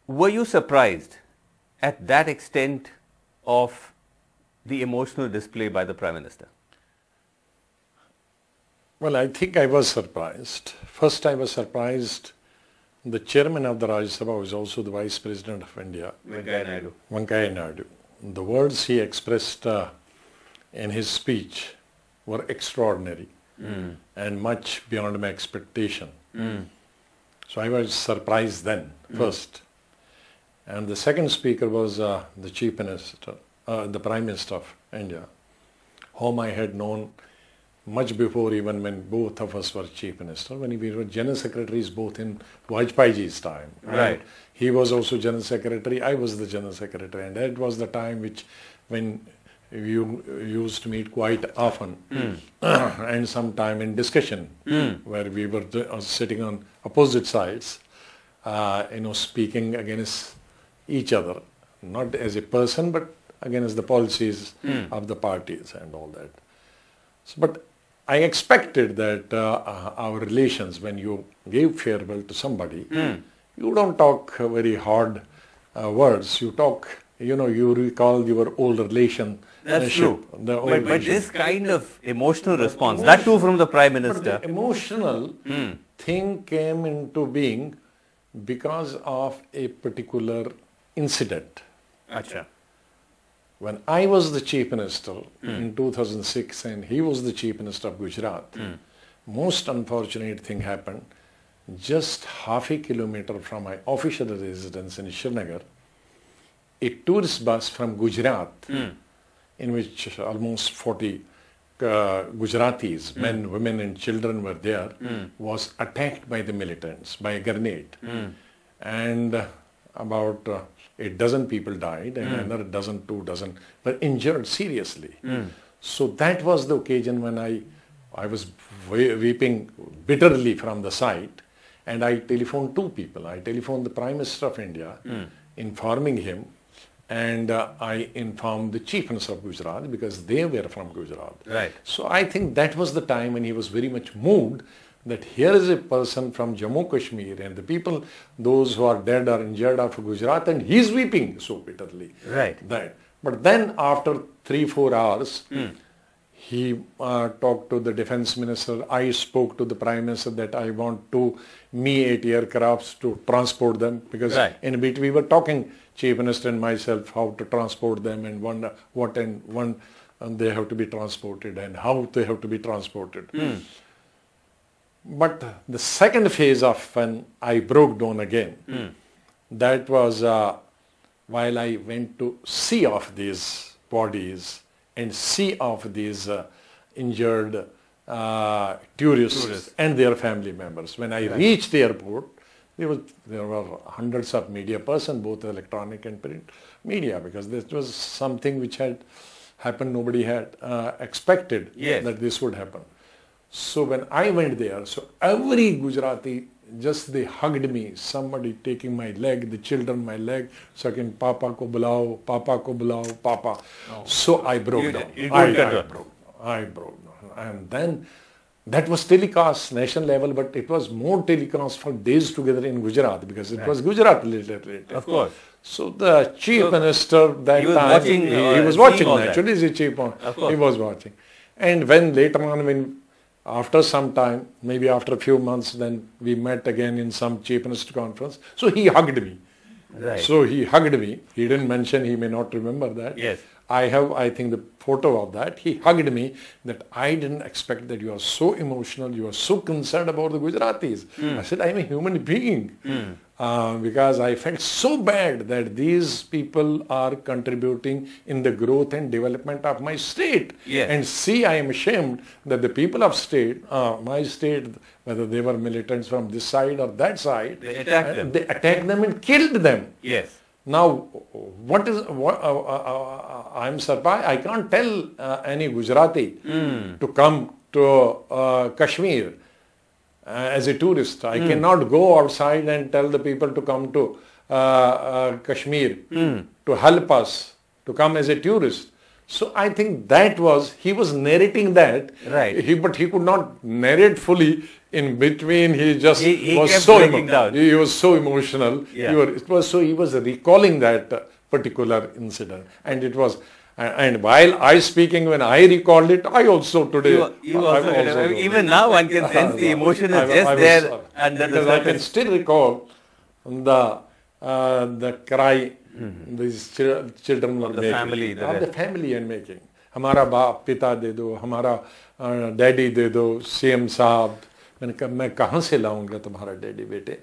Were you surprised at that extent of the emotional display by the Prime Minister? Well, I think I was surprised. First, I was surprised the chairman of the Rajya Sabha was also the Vice President of India, Venkaiah Naidu. The words he expressed in his speech were extraordinary and much beyond my expectation. So I was surprised then, first. And the second speaker was the Chief Minister, the Prime Minister of India, whom I had known much before, even when both of us were Chief Minister, when we were General Secretaries both in Vajpayeeji's time. Right. He was also General Secretary, I was the General Secretary, and that was the time when you used to meet quite often and sometime in discussion where we were sitting on opposite sides, speaking against each other, not as a person but against the policies of the parties and all that. So, but I expected that our relations, when you gave farewell to somebody, you don't talk very hard words. You talk, you recall your old relationship. That's true. But this kind of emotional response, that too from the Prime Minister. But the emotional thing came into being because of a particular incident. Achha. When I was the Chief Minister in 2006 and he was the Chief Minister of Gujarat, most unfortunate thing happened. Just half a kilometer from my official residence in Srinagar, a tourist bus from Gujarat, in which almost 40 Gujaratis, men, women and children were there, was attacked by the militants, by a grenade. And about a dozen people died and another dozen, 2 dozen were injured seriously. So that was the occasion when I was weeping bitterly from the site, and I telephoned 2 people. I telephoned the Prime Minister of India, informing him, and I informed the Chief Minister of Gujarat because they were from Gujarat. Right. So I think that was the time when he was very much moved that here is a person from Jammu Kashmir and the people, those who are dead or injured of Gujarat, and he is weeping so bitterly. Right. But then after 3-4 hours, he talked to the Defense Minister. I spoke to the Prime Minister that I want Me 8 aircrafts to transport them, because in between we were talking, Chief Minister and myself, how to transport them and when they have to be transported and how they have to be transported. But the second phase of when I broke down again, that was while I went to see of these bodies and see of these injured tourists and their family members. When I reached the airport, there were hundreds of media persons, both electronic and print media, because this was something which had happened. Nobody had expected that this would happen. So when I went there, so every Gujarati, just they hugged me, somebody taking my leg, the children my leg, saying, Papa ko bulao, Papa ko bulao, Papa. Oh. So I broke down. I broke down. And then that was telecast national level, but it was more telecast for days together in Gujarat, because it was Gujarat related. Of course. So the Chief Minister that he was watching naturally, as a Chief Minister, he was watching. And when later on, after some time, maybe after a few months, then we met again in some Chief Minister conference. So he hugged me. Right. So he hugged me. He didn't mention, he may not remember that. Yes. I have, I think, the photo of that. He hugged me that I didn't expect that you are so emotional, you are so concerned about the Gujaratis. I said, I am a human being. Because I felt so bad that these people are contributing in the growth and development of my state. Yes. And see, I am ashamed that the people of my state, whether they were militants from this side or that side, they attacked them. They attacked them and killed them. Yes. Now, I'm surprised. I can't tell any Gujarati to come to Kashmir as a tourist. I cannot go outside and tell the people to come to Kashmir to help us, to come as a tourist. So I think that was, he was narrating that, right. But he could not narrate fully in between he just He was kept so breaking down. he was so emotional. Yeah. He was recalling that particular incident, and it was. And while I speaking, when I recalled it, I also today. You also, even now one can sense the emotion is just there under the because I can surface. still recall the cry these children were the making. family, The family and making. हमारा बाप पिता दे दो, हमारा daddy दे दो, CM साहब. मैं कहाँ से लाऊंगा तुम्हारा डैडी बेटे?